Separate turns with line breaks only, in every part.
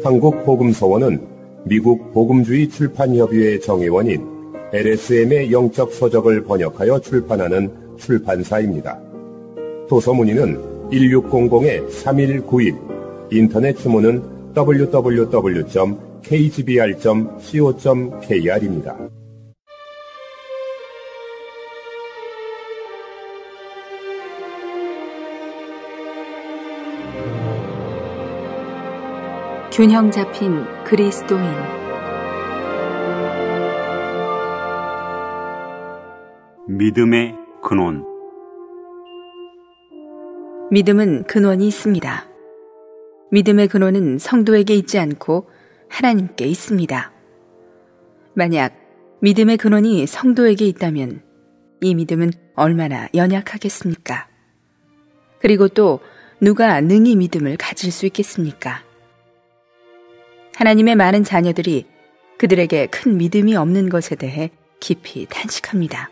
한국복음서원은 미국 복음주의 출판협의회 정회원인 LSM의 영적 서적을 번역하여 출판하는 출판사입니다. 도서 문의는 1600-3191, 인터넷 주문은 www.kgbr.co.kr입니다.
균형 잡힌 그리스도인.
믿음의 근원.
믿음은 근원이 있습니다. 믿음의 근원은 성도에게 있지 않고 하나님께 있습니다. 만약 믿음의 근원이 성도에게 있다면 이 믿음은 얼마나 연약하겠습니까? 그리고 또 누가 능히 믿음을 가질 수 있겠습니까? 하나님의 많은 자녀들이 그들에게 큰 믿음이 없는 것에 대해 깊이 탄식합니다.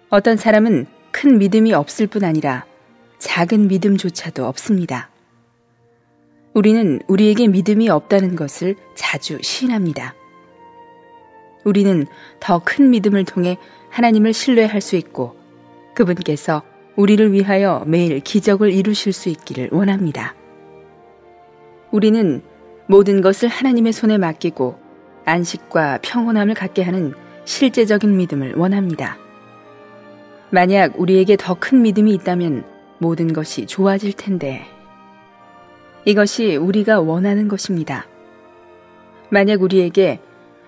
어떤 사람은 큰 믿음이 없을 뿐 아니라 작은 믿음조차도 없습니다. 우리는 우리에게 믿음이 없다는 것을 자주 시인합니다. 우리는 더 큰 믿음을 통해 하나님을 신뢰할 수 있고 그분께서 우리를 위하여 매일 기적을 이루실 수 있기를 원합니다. 우리는 모든 것을 하나님의 손에 맡기고 안식과 평온함을 갖게 하는 실제적인 믿음을 원합니다. 만약 우리에게 더 큰 믿음이 있다면 모든 것이 좋아질 텐데 이것이 우리가 원하는 것입니다. 만약 우리에게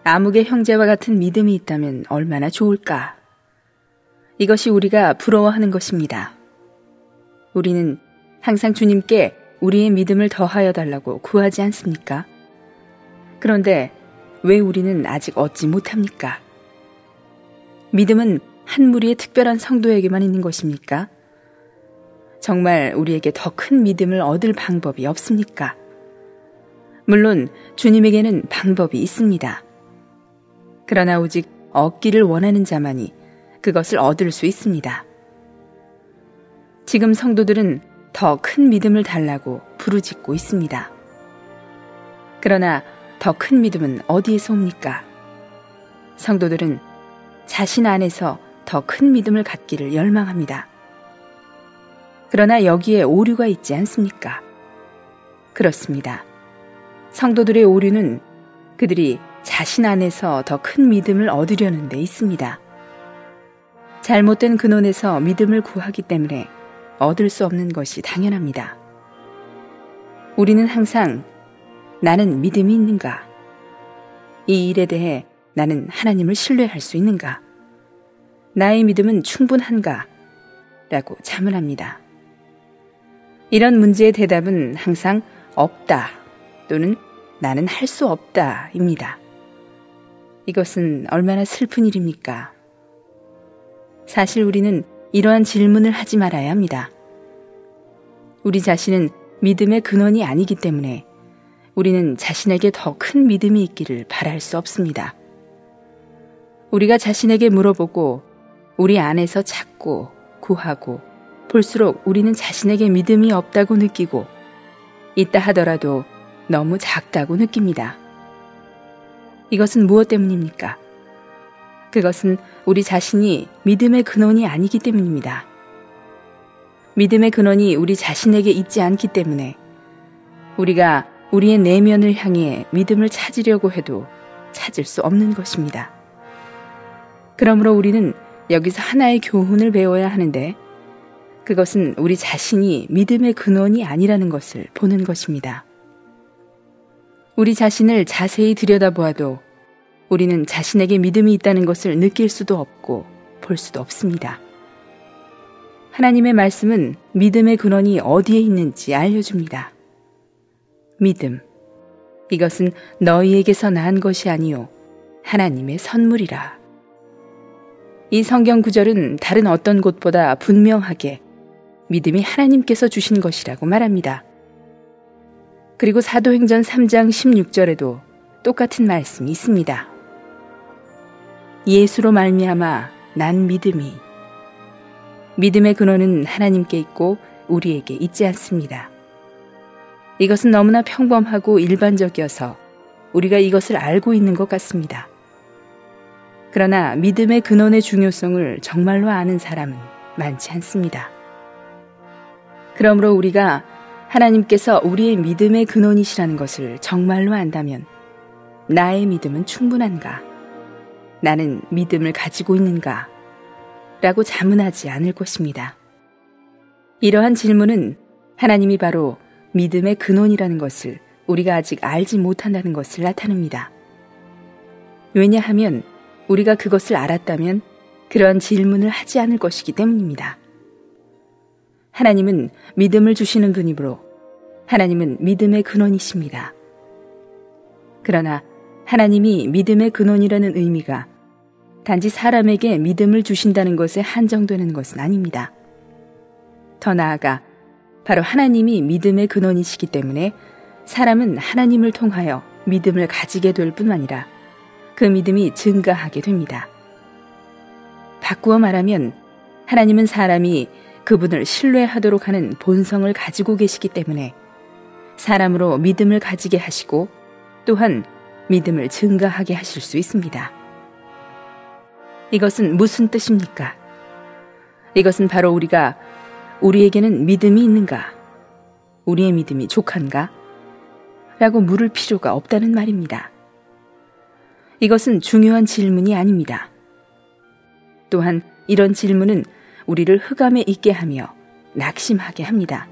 아무개 형제와 같은 믿음이 있다면 얼마나 좋을까? 이것이 우리가 부러워하는 것입니다. 우리는 항상 주님께 우리의 믿음을 더하여 달라고 구하지 않습니까? 그런데 왜 우리는 아직 얻지 못합니까? 믿음은 한 무리의 특별한 성도에게만 있는 것입니까? 정말 우리에게 더 큰 믿음을 얻을 방법이 없습니까? 물론 주님에게는 방법이 있습니다. 그러나 오직 얻기를 원하는 자만이 그것을 얻을 수 있습니다. 지금 성도들은 더 큰 믿음을 달라고 부르짖고 있습니다. 그러나 더 큰 믿음은 어디에서 옵니까? 성도들은 자신 안에서 더 큰 믿음을 갖기를 열망합니다. 그러나 여기에 오류가 있지 않습니까? 그렇습니다. 성도들의 오류는 그들이 자신 안에서 더 큰 믿음을 얻으려는 데 있습니다. 잘못된 근원에서 믿음을 구하기 때문에 얻을 수 없는 것이 당연합니다. 우리는 항상 나는 믿음이 있는가? 이 일에 대해 나는 하나님을 신뢰할 수 있는가? 나의 믿음은 충분한가? 라고 자문합니다. 이런 문제의 대답은 항상 없다 또는 나는 할 수 없다 입니다. 이것은 얼마나 슬픈 일입니까? 사실 우리는 이러한 질문을 하지 말아야 합니다. 우리 자신은 믿음의 근원이 아니기 때문에 우리는 자신에게 더 큰 믿음이 있기를 바랄 수 없습니다. 우리가 자신에게 물어보고 우리 안에서 찾고 구하고 볼수록 우리는 자신에게 믿음이 없다고 느끼고 있다 하더라도 너무 작다고 느낍니다. 이것은 무엇 때문입니까? 그것은 우리 자신이 믿음의 근원이 아니기 때문입니다. 믿음의 근원이 우리 자신에게 있지 않기 때문에 우리가 우리의 내면을 향해 믿음을 찾으려고 해도 찾을 수 없는 것입니다. 그러므로 우리는 여기서 하나의 교훈을 배워야 하는데 그것은 우리 자신이 믿음의 근원이 아니라는 것을 보는 것입니다. 우리 자신을 자세히 들여다보아도 우리는 자신에게 믿음이 있다는 것을 느낄 수도 없고 볼 수도 없습니다. 하나님의 말씀은 믿음의 근원이 어디에 있는지 알려줍니다. 믿음, 이것은 너희에게서 난 것이 아니요 하나님의 선물이라. 이 성경 구절은 다른 어떤 곳보다 분명하게 믿음이 하나님께서 주신 것이라고 말합니다. 그리고 사도행전 3장 16절에도 똑같은 말씀이 있습니다. 예수로 말미암아 난 믿음이. 믿음의 근원은 하나님께 있고 우리에게 있지 않습니다. 이것은 너무나 평범하고 일반적이어서 우리가 이것을 알고 있는 것 같습니다. 그러나 믿음의 근원의 중요성을 정말로 아는 사람은 많지 않습니다. 그러므로 우리가 하나님께서 우리의 믿음의 근원이시라는 것을 정말로 안다면 나의 믿음은 충분한가? 나는 믿음을 가지고 있는가? 라고 자문하지 않을 것입니다. 이러한 질문은 하나님이 바로 믿음의 근원이라는 것을 우리가 아직 알지 못한다는 것을 나타냅니다. 왜냐하면 우리가 그것을 알았다면 그러한 질문을 하지 않을 것이기 때문입니다. 하나님은 믿음을 주시는 분이므로 하나님은 믿음의 근원이십니다. 그러나 하나님이 믿음의 근원이라는 의미가 단지 사람에게 믿음을 주신다는 것에 한정되는 것은 아닙니다. 더 나아가 바로 하나님이 믿음의 근원이시기 때문에 사람은 하나님을 통하여 믿음을 가지게 될 뿐 아니라 그 믿음이 증가하게 됩니다. 바꾸어 말하면 하나님은 사람이 그분을 신뢰하도록 하는 본성을 가지고 계시기 때문에 사람으로 믿음을 가지게 하시고 또한 믿음을 증가하게 하실 수 있습니다. 이것은 무슨 뜻입니까? 이것은 바로 우리에게는 믿음이 있는가? 우리의 믿음이 족한가? 라고 물을 필요가 없다는 말입니다. 이것은 중요한 질문이 아닙니다. 또한 이런 질문은 우리를 흑암에 있게 하며 낙심하게 합니다.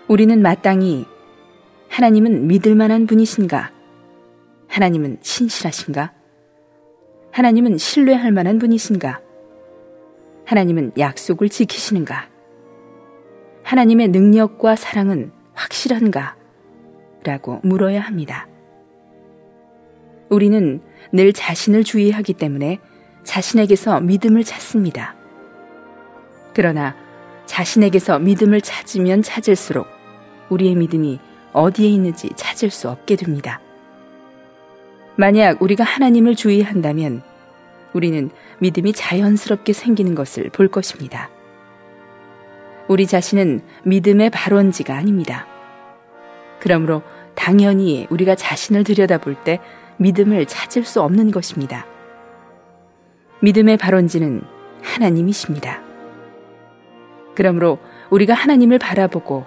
우리는 마땅히 하나님은 믿을 만한 분이신가? 하나님은 신실하신가? 하나님은 신뢰할 만한 분이신가? 하나님은 약속을 지키시는가? 하나님의 능력과 사랑은 확실한가? 라고 물어야 합니다. 우리는 늘 자신을 주의하기 때문에 자신에게서 믿음을 찾습니다. 그러나 자신에게서 믿음을 찾으면 찾을수록 우리의 믿음이 어디에 있는지 찾을 수 없게 됩니다. 만약 우리가 하나님을 주의한다면 우리는 믿음이 자연스럽게 생기는 것을 볼 것입니다. 우리 자신은 믿음의 발원지가 아닙니다. 그러므로 당연히 우리가 자신을 들여다볼 때 믿음을 찾을 수 없는 것입니다. 믿음의 발원지는 하나님이십니다. 그러므로 우리가 하나님을 바라보고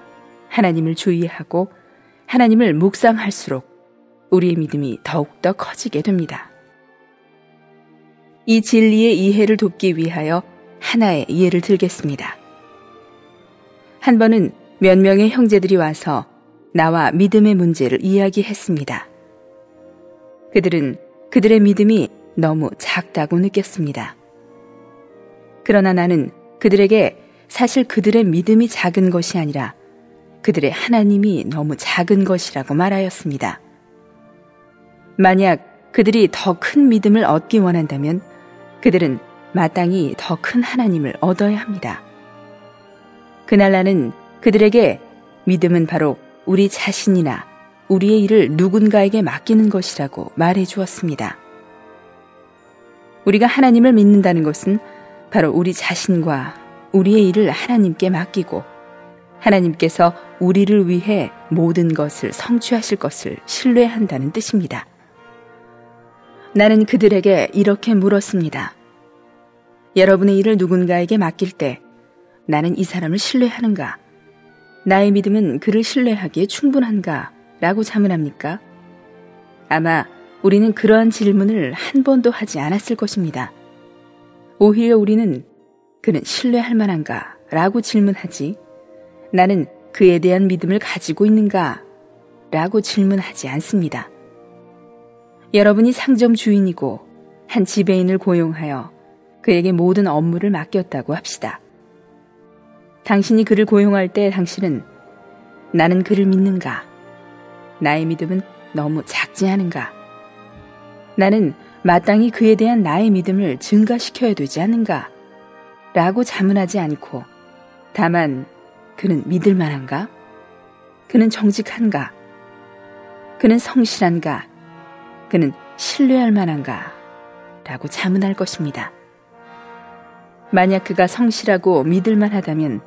하나님을 주의하고 하나님을 묵상할수록 우리의 믿음이 더욱더 커지게 됩니다. 이 진리의 이해를 돕기 위하여 하나의 예를 들겠습니다. 한 번은 몇 명의 형제들이 와서 나와 믿음의 문제를 이야기했습니다. 그들은 그들의 믿음이 너무 작다고 느꼈습니다. 그러나 나는 그들에게 사실 그들의 믿음이 작은 것이 아니라 그들의 하나님이 너무 작은 것이라고 말하였습니다. 만약 그들이 더 큰 믿음을 얻기 원한다면 그들은 마땅히 더 큰 하나님을 얻어야 합니다. 그날 나는 그들에게 믿음은 바로 우리 자신이나 우리의 일을 누군가에게 맡기는 것이라고 말해 주었습니다. 우리가 하나님을 믿는다는 것은 바로 우리 자신과 우리의 일을 하나님께 맡기고 하나님께서 우리를 위해 모든 것을 성취하실 것을 신뢰한다는 뜻입니다. 나는 그들에게 이렇게 물었습니다. 여러분의 일을 누군가에게 맡길 때 나는 이 사람을 신뢰하는가? 나의 믿음은 그를 신뢰하기에 충분한가? 라고 자문합니까? 아마 우리는 그러한 질문을 한 번도 하지 않았을 것입니다. 오히려 우리는 그는 신뢰할 만한가? 라고 질문하지 나는 그에 대한 믿음을 가지고 있는가? 라고 질문하지 않습니다. 여러분이 상점 주인이고 한 지배인을 고용하여 그에게 모든 업무를 맡겼다고 합시다. 당신이 그를 고용할 때 당신은 나는 그를 믿는가? 나의 믿음은 너무 작지 않은가? 나는 마땅히 그에 대한 나의 믿음을 증가시켜야 되지 않는가? 라고 자문하지 않고 다만 그는 믿을 만한가? 그는 정직한가? 그는 성실한가? 그는 신뢰할 만한가? 라고 자문할 것입니다. 만약 그가 성실하고 믿을 만하다면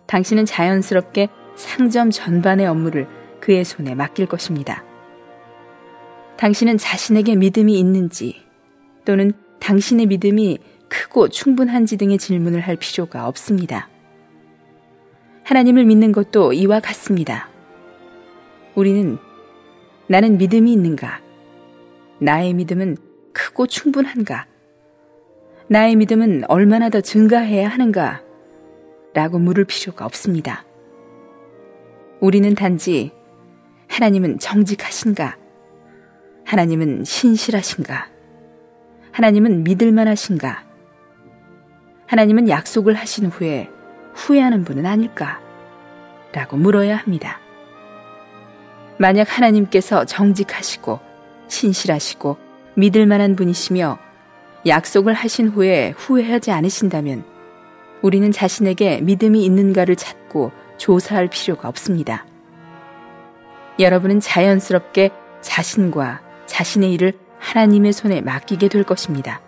당신은 자연스럽게 상점 전반의 업무를 그의 손에 맡길 것입니다. 당신은 자신에게 믿음이 있는지 또는 당신의 믿음이 크고 충분한지 등의 질문을 할 필요가 없습니다. 하나님을 믿는 것도 이와 같습니다. 우리는 나는 믿음이 있는가? 나의 믿음은 크고 충분한가? 나의 믿음은 얼마나 더 증가해야 하는가? 라고 물을 필요가 없습니다. 우리는 단지 하나님은 정직하신가? 하나님은 신실하신가? 하나님은 믿을만하신가? 하나님은 약속을 하신 후에 후회하는 분은 아닐까? 라고 물어야 합니다. 만약 하나님께서 정직하시고 신실하시고 믿을만한 분이시며 약속을 하신 후에 후회하지 않으신다면 우리는 자신에게 믿음이 있는가를 찾고 조사할 필요가 없습니다. 여러분은 자연스럽게 자신과 자신의 일을 하나님의 손에 맡기게 될 것입니다.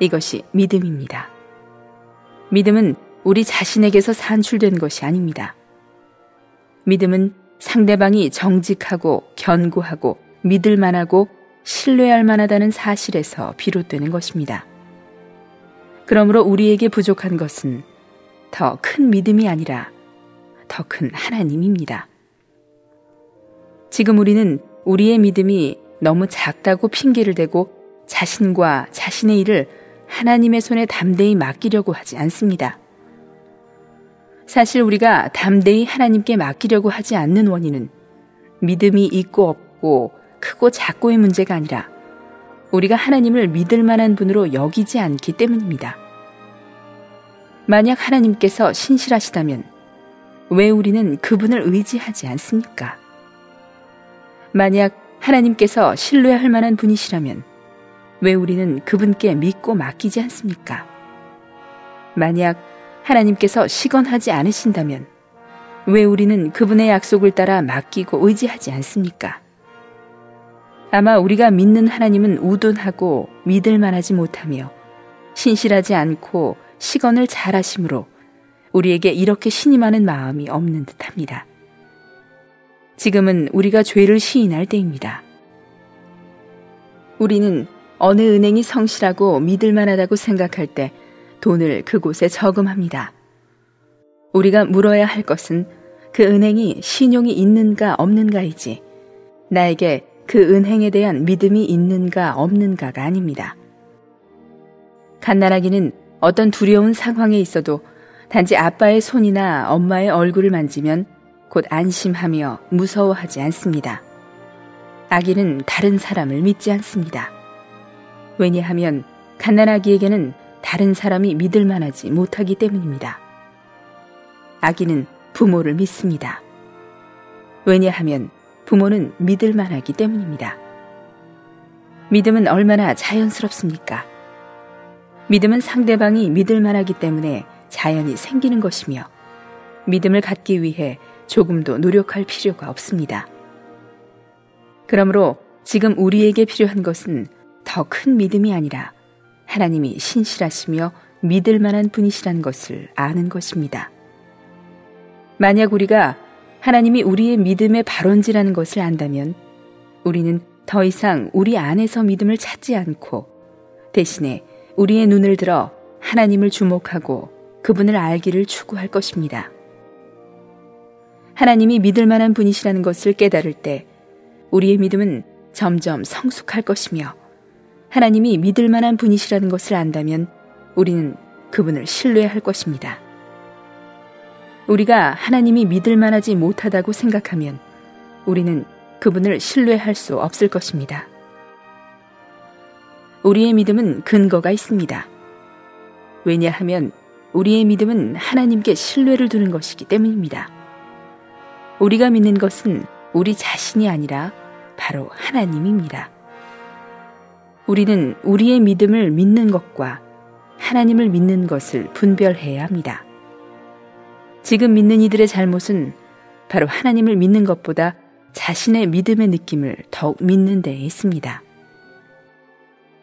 이것이 믿음입니다. 믿음은 우리 자신에게서 산출된 것이 아닙니다. 믿음은 상대방이 정직하고 견고하고 믿을만하고 신뢰할 만하다는 사실에서 비롯되는 것입니다. 그러므로 우리에게 부족한 것은 더 큰 믿음이 아니라 더 큰 하나님입니다. 지금 우리는 우리의 믿음이 너무 작다고 핑계를 대고 자신과 자신의 일을 하나님의 손에 담대히 맡기려고 하지 않습니다. 사실 우리가 담대히 하나님께 맡기려고 하지 않는 원인은 믿음이 있고 없고 크고 작고의 문제가 아니라 우리가 하나님을 믿을 만한 분으로 여기지 않기 때문입니다. 만약 하나님께서 신실하시다면 왜 우리는 그분을 의지하지 않습니까? 만약 하나님께서 신뢰할 만한 분이시라면 왜 우리는 그분께 믿고 맡기지 않습니까? 만약 하나님께서 시건하지 않으신다면 왜 우리는 그분의 약속을 따라 맡기고 의지하지 않습니까? 아마 우리가 믿는 하나님은 우둔하고 믿을 만하지 못하며 신실하지 않고 시건을 잘 하심으로 우리에게 이렇게 신임하는 마음이 없는 듯합니다. 지금은 우리가 죄를 시인할 때입니다. 우리는 어느 은행이 성실하고 믿을 만하다고 생각할 때 돈을 그곳에 저금합니다. 우리가 물어야 할 것은 그 은행이 신용이 있는가 없는가이지 나에게 그 은행에 대한 믿음이 있는가 없는가가 아닙니다. 갓난아기는 어떤 두려운 상황에 있어도 단지 아빠의 손이나 엄마의 얼굴을 만지면 곧 안심하며 무서워하지 않습니다. 아기는 다른 사람을 믿지 않습니다. 왜냐하면 갓난아기에게는 다른 사람이 믿을 만하지 못하기 때문입니다. 아기는 부모를 믿습니다. 왜냐하면 부모는 믿을 만하기 때문입니다. 믿음은 얼마나 자연스럽습니까? 믿음은 상대방이 믿을 만하기 때문에 자연히 생기는 것이며 믿음을 갖기 위해 조금도 노력할 필요가 없습니다. 그러므로 지금 우리에게 필요한 것은 더 큰 믿음이 아니라 하나님이 신실하시며 믿을 만한 분이시란 것을 아는 것입니다. 만약 우리가 하나님이 우리의 믿음의 발원지라는 것을 안다면 우리는 더 이상 우리 안에서 믿음을 찾지 않고 대신에 우리의 눈을 들어 하나님을 주목하고 그분을 알기를 추구할 것입니다. 하나님이 믿을 만한 분이시라는 것을 깨달을 때 우리의 믿음은 점점 성숙할 것이며 하나님이 믿을 만한 분이시라는 것을 안다면 우리는 그분을 신뢰할 것입니다. 우리가 하나님이 믿을 만하지 못하다고 생각하면 우리는 그분을 신뢰할 수 없을 것입니다. 우리의 믿음은 근거가 있습니다. 왜냐하면 우리의 믿음은 하나님께 신뢰를 두는 것이기 때문입니다. 우리가 믿는 것은 우리 자신이 아니라 바로 하나님입니다. 우리는 우리의 믿음을 믿는 것과 하나님을 믿는 것을 분별해야 합니다. 지금 믿는 이들의 잘못은 바로 하나님을 믿는 것보다 자신의 믿음의 느낌을 더욱 믿는 데에 있습니다.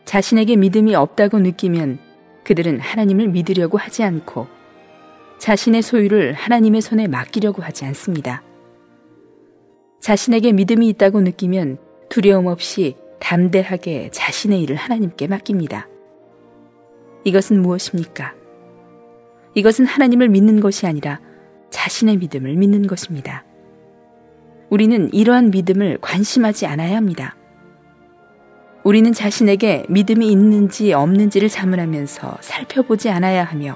자신에게 믿음이 없다고 느끼면 그들은 하나님을 믿으려고 하지 않고 자신의 소유를 하나님의 손에 맡기려고 하지 않습니다. 자신에게 믿음이 있다고 느끼면 두려움 없이 담대하게 자신의 일을 하나님께 맡깁니다. 이것은 무엇입니까? 이것은 하나님을 믿는 것이 아니라 자신의 믿음을 믿는 것입니다. 우리는 이러한 믿음을 관심하지 않아야 합니다. 우리는 자신에게 믿음이 있는지 없는지를 자문하면서 살펴보지 않아야 하며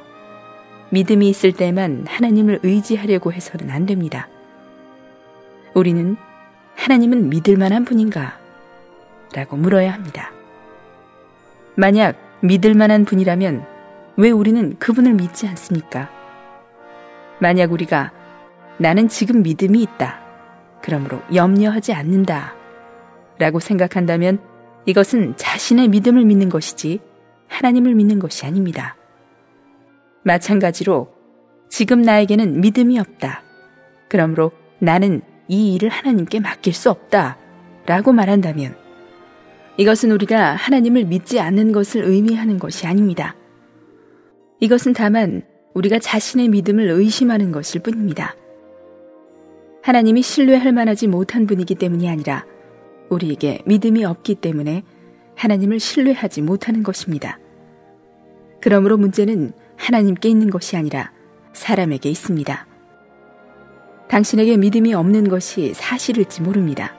믿음이 있을 때만 하나님을 의지하려고 해서는 안 됩니다. 우리는 하나님은 믿을 만한 분인가? 라고 물어야 합니다. 만약 믿을 만한 분이라면 왜 우리는 그분을 믿지 않습니까? 만약 우리가 나는 지금 믿음이 있다. 그러므로 염려하지 않는다. 라고 생각한다면 이것은 자신의 믿음을 믿는 것이지 하나님을 믿는 것이 아닙니다. 마찬가지로 지금 나에게는 믿음이 없다. 그러므로 나는 이 일을 하나님께 맡길 수 없다. 라고 말한다면 이것은 우리가 하나님을 믿지 않는 것을 의미하는 것이 아닙니다. 이것은 다만 우리가 자신의 믿음을 의심하는 것일 뿐입니다. 하나님이 신뢰할 만하지 못한 분이기 때문이 아니라 우리에게 믿음이 없기 때문에 하나님을 신뢰하지 못하는 것입니다. 그러므로 문제는 하나님께 있는 것이 아니라 사람에게 있습니다. 당신에게 믿음이 없는 것이 사실일지 모릅니다.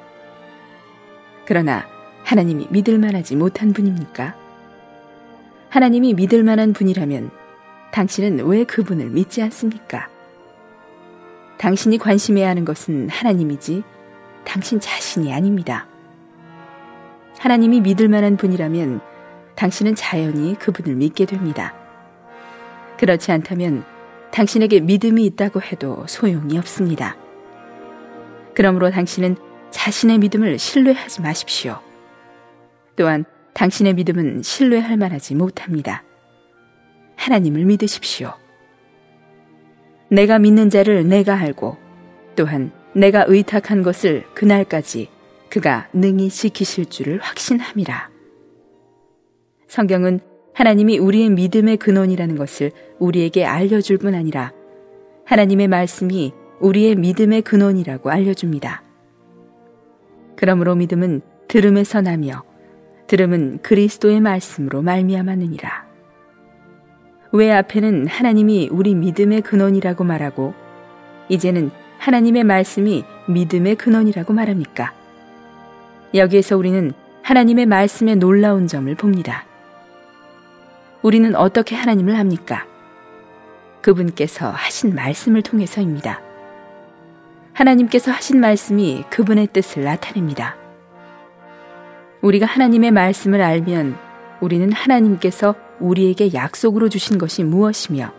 그러나 하나님이 믿을 만하지 못한 분입니까? 하나님이 믿을 만한 분이라면 당신은 왜 그분을 믿지 않습니까? 당신이 관심해야 하는 것은 하나님이지 당신 자신이 아닙니다. 하나님이 믿을 만한 분이라면 당신은 자연히 그분을 믿게 됩니다. 그렇지 않다면 당신에게 믿음이 있다고 해도 소용이 없습니다. 그러므로 당신은 자신의 믿음을 신뢰하지 마십시오. 또한 당신의 믿음은 신뢰할 만하지 못합니다. 하나님을 믿으십시오. 내가 믿는 자를 내가 알고 또한 내가 의탁한 것을 그날까지 그가 능히 지키실 줄을 확신함이라. 성경은 하나님이 우리의 믿음의 근원이라는 것을 우리에게 알려줄 뿐 아니라 하나님의 말씀이 우리의 믿음의 근원이라고 알려줍니다. 그러므로 믿음은 들음에서 나며 들음은 그리스도의 말씀으로 말미암았느니라. 왜 앞에는 하나님이 우리 믿음의 근원이라고 말하고 이제는 하나님의 말씀이 믿음의 근원이라고 말합니까? 여기에서 우리는 하나님의 말씀의 놀라운 점을 봅니다. 우리는 어떻게 하나님을 합니까? 그분께서 하신 말씀을 통해서입니다. 하나님께서 하신 말씀이 그분의 뜻을 나타냅니다. 우리가 하나님의 말씀을 알면 우리는 하나님께서 우리에게 약속으로 주신 것이 무엇이며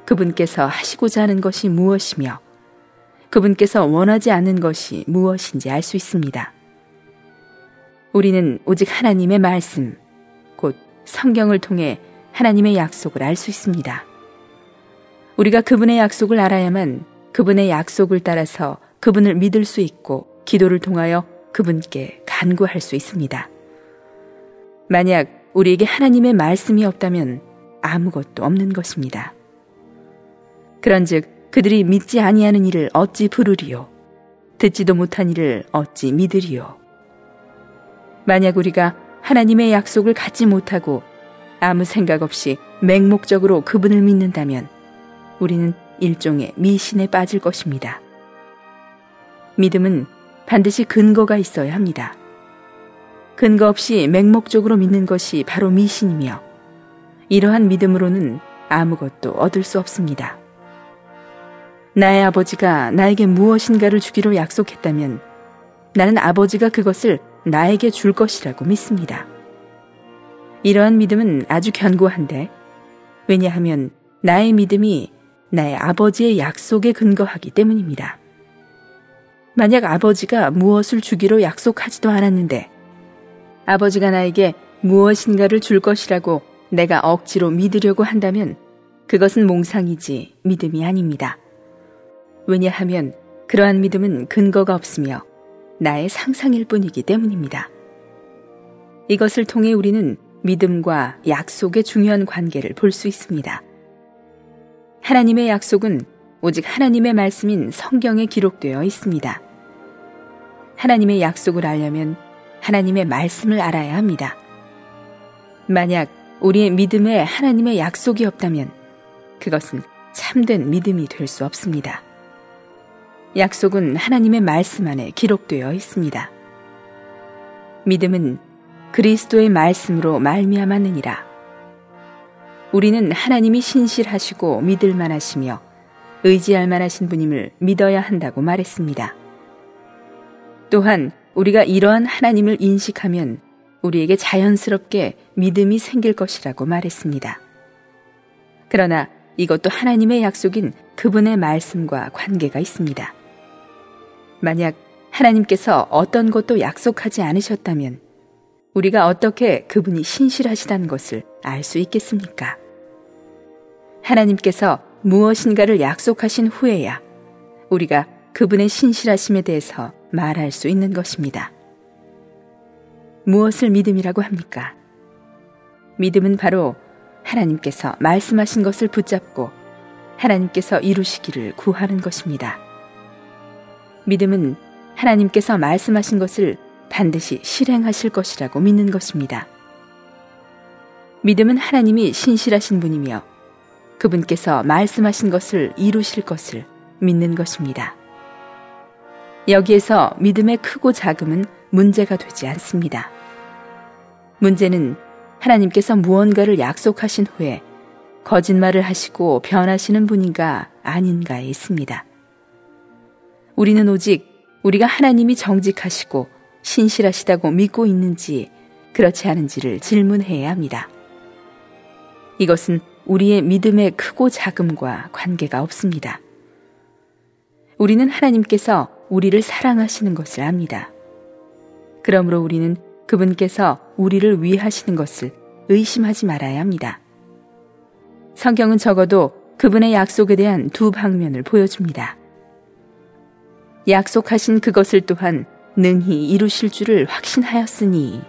그분께서 하시고자 하는 것이 무엇이며 그분께서 원하지 않는 것이 무엇인지 알 수 있습니다. 우리는 오직 하나님의 말씀, 곧 성경을 통해 하나님의 약속을 알 수 있습니다. 우리가 그분의 약속을 알아야만 그분의 약속을 따라서 그분을 믿을 수 있고 기도를 통하여 그분께 간구할 수 있습니다. 만약 우리에게 하나님의 말씀이 없다면 아무것도 없는 것입니다. 그런즉 그들이 믿지 아니하는 이를 어찌 부르리요? 듣지도 못한 이를 어찌 믿으리요? 만약 우리가 하나님의 약속을 갖지 못하고 아무 생각 없이 맹목적으로 그분을 믿는다면 우리는 일종의 미신에 빠질 것입니다. 믿음은 반드시 근거가 있어야 합니다. 근거 없이 맹목적으로 믿는 것이 바로 미신이며 이러한 믿음으로는 아무것도 얻을 수 없습니다. 나의 아버지가 나에게 무엇인가를 주기로 약속했다면 나는 아버지가 그것을 나에게 줄 것이라고 믿습니다. 이러한 믿음은 아주 견고한데 왜냐하면 나의 믿음이 나의 아버지의 약속에 근거하기 때문입니다. 만약 아버지가 무엇을 주기로 약속하지도 않았는데 아버지가 나에게 무엇인가를 줄 것이라고 내가 억지로 믿으려고 한다면 그것은 몽상이지 믿음이 아닙니다. 왜냐하면 그러한 믿음은 근거가 없으며 나의 상상일 뿐이기 때문입니다. 이것을 통해 우리는 믿음과 약속의 중요한 관계를 볼 수 있습니다. 하나님의 약속은 오직 하나님의 말씀인 성경에 기록되어 있습니다. 하나님의 약속을 알려면 하나님의 말씀을 알아야 합니다. 만약 우리의 믿음에 하나님의 약속이 없다면 그것은 참된 믿음이 될 수 없습니다. 약속은 하나님의 말씀 안에 기록되어 있습니다. 믿음은 그리스도의 말씀으로 말미암았느니라. 우리는 하나님이 신실하시고 믿을 만하시며 의지할 만하신 분임을 믿어야 한다고 말했습니다. 또한 우리가 이러한 하나님을 인식하면 우리에게 자연스럽게 믿음이 생길 것이라고 말했습니다. 그러나 이것도 하나님의 약속인 그분의 말씀과 관계가 있습니다. 만약 하나님께서 어떤 것도 약속하지 않으셨다면 우리가 어떻게 그분이 신실하시다는 것을 알 수 있겠습니까? 하나님께서 무엇인가를 약속하신 후에야 우리가 그분의 신실하심에 대해서 말할 수 있는 것입니다. 무엇을 믿음이라고 합니까? 믿음은 바로 하나님께서 말씀하신 것을 붙잡고 하나님께서 이루시기를 구하는 것입니다. 믿음은 하나님께서 말씀하신 것을 반드시 실행하실 것이라고 믿는 것입니다. 믿음은 하나님이 신실하신 분이며 그분께서 말씀하신 것을 이루실 것을 믿는 것입니다. 여기에서 믿음의 크고 작음은 문제가 되지 않습니다. 문제는 하나님께서 무언가를 약속하신 후에 거짓말을 하시고 변하시는 분인가 아닌가에 있습니다. 우리는 오직 우리가 하나님이 정직하시고 신실하시다고 믿고 있는지 그렇지 않은지를 질문해야 합니다. 이것은 우리의 믿음의 크고 작음과 관계가 없습니다. 우리는 하나님께서 우리를 사랑하시는 것을 압니다. 그러므로 우리는 그분께서 우리를 위하시는 것을 의심하지 말아야 합니다. 성경은 적어도 그분의 약속에 대한 두 방면을 보여줍니다. 약속하신 그것을 또한 능히 이루실 줄을 확신하였으니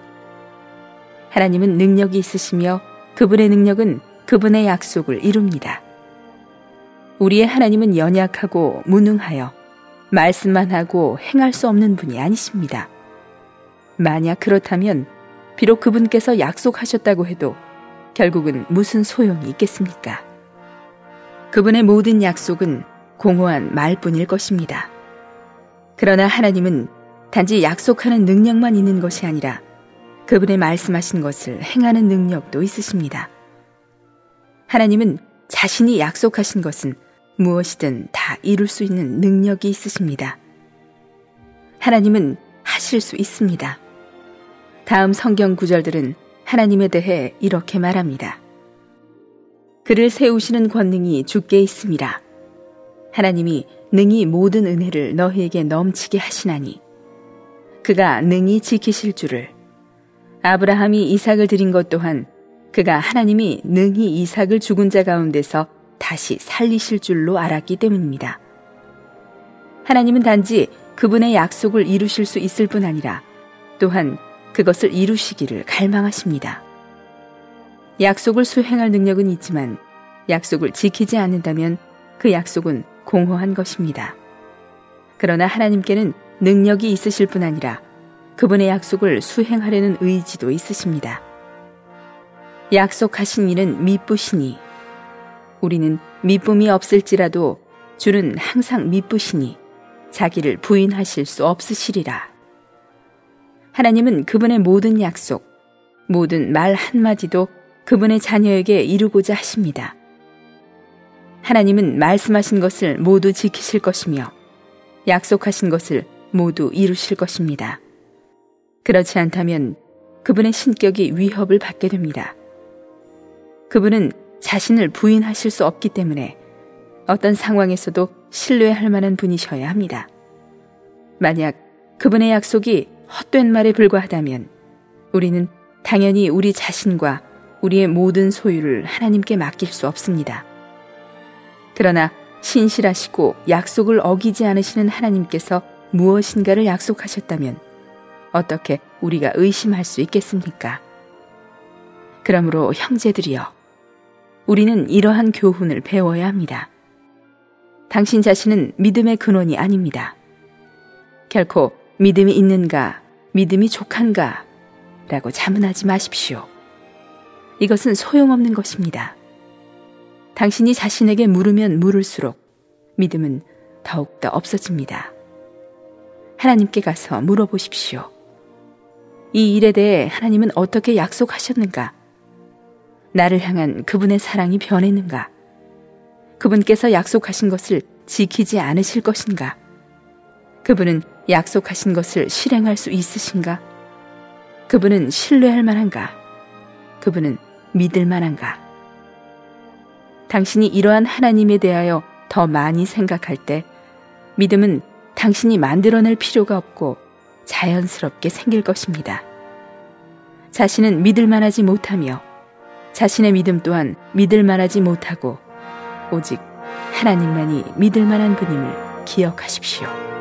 하나님은 능력이 있으시며 그분의 능력은 그분의 약속을 이룹니다. 우리의 하나님은 연약하고 무능하여 말씀만 하고 행할 수 없는 분이 아니십니다. 만약 그렇다면 비록 그분께서 약속하셨다고 해도 결국은 무슨 소용이 있겠습니까? 그분의 모든 약속은 공허한 말뿐일 것입니다. 그러나 하나님은 단지 약속하는 능력만 있는 것이 아니라 그분의 말씀하신 것을 행하는 능력도 있으십니다. 하나님은 자신이 약속하신 것은 무엇이든 다 이룰 수 있는 능력이 있으십니다. 하나님은 하실 수 있습니다. 다음 성경 구절들은 하나님에 대해 이렇게 말합니다. 그를 세우시는 권능이 주께 있음이라. 하나님이 능히 모든 은혜를 너희에게 넘치게 하시나니 그가 능히 지키실 줄을. 아브라함이 이삭을 드린 것 또한 그가 하나님이 능히 이삭을 죽은 자 가운데서 다시 살리실 줄로 알았기 때문입니다. 하나님은 단지 그분의 약속을 이루실 수 있을 뿐 아니라 또한 그것을 이루시기를 갈망하십니다. 약속을 수행할 능력은 있지만 약속을 지키지 않는다면 그 약속은 공허한 것입니다. 그러나 하나님께는 능력이 있으실 뿐 아니라 그분의 약속을 수행하려는 의지도 있으십니다. 약속하신 이는 미쁘시니 우리는 미쁨이 없을지라도 주는 항상 미쁘시니 자기를 부인하실 수 없으시리라. 하나님은 그분의 모든 약속, 모든 말 한마디도 그분의 자녀에게 이루고자 하십니다. 하나님은 말씀하신 것을 모두 지키실 것이며 약속하신 것을 모두 이루실 것입니다. 그렇지 않다면 그분의 신격이 위협을 받게 됩니다. 그분은 자신을 부인하실 수 없기 때문에 어떤 상황에서도 신뢰할 만한 분이셔야 합니다. 만약 그분의 약속이 헛된 말에 불과하다면 우리는 당연히 우리 자신과 우리의 모든 소유를 하나님께 맡길 수 없습니다. 그러나 신실하시고 약속을 어기지 않으시는 하나님께서 무엇인가를 약속하셨다면 어떻게 우리가 의심할 수 있겠습니까? 그러므로 형제들이여, 우리는 이러한 교훈을 배워야 합니다. 당신 자신은 믿음의 근원이 아닙니다. 결코 믿음이 있는가, 믿음이 족한가 라고 자문하지 마십시오. 이것은 소용없는 것입니다. 당신이 자신에게 물으면 물을수록 믿음은 더욱더 없어집니다. 하나님께 가서 물어보십시오. 이 일에 대해 하나님은 어떻게 약속하셨는가? 나를 향한 그분의 사랑이 변했는가? 그분께서 약속하신 것을 지키지 않으실 것인가? 그분은 약속하신 것을 실행할 수 있으신가? 그분은 신뢰할 만한가? 그분은 믿을 만한가? 당신이 이러한 하나님에 대하여 더 많이 생각할 때 믿음은 당신이 만들어낼 필요가 없고 자연스럽게 생길 것입니다. 자신은 믿을 만하지 못하며 자신의 믿음 또한 믿을 만하지 못하고 오직 하나님만이 믿을 만한 분임을 기억하십시오.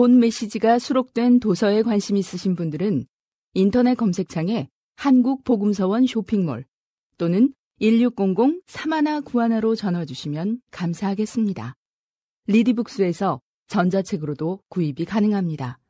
본 메시지가 수록된 도서에 관심 있으신 분들은 인터넷 검색창에 한국복음서원 쇼핑몰 또는 1600-3191로 전화 주시면 감사하겠습니다. 리디북스에서 전자책으로도 구입이 가능합니다.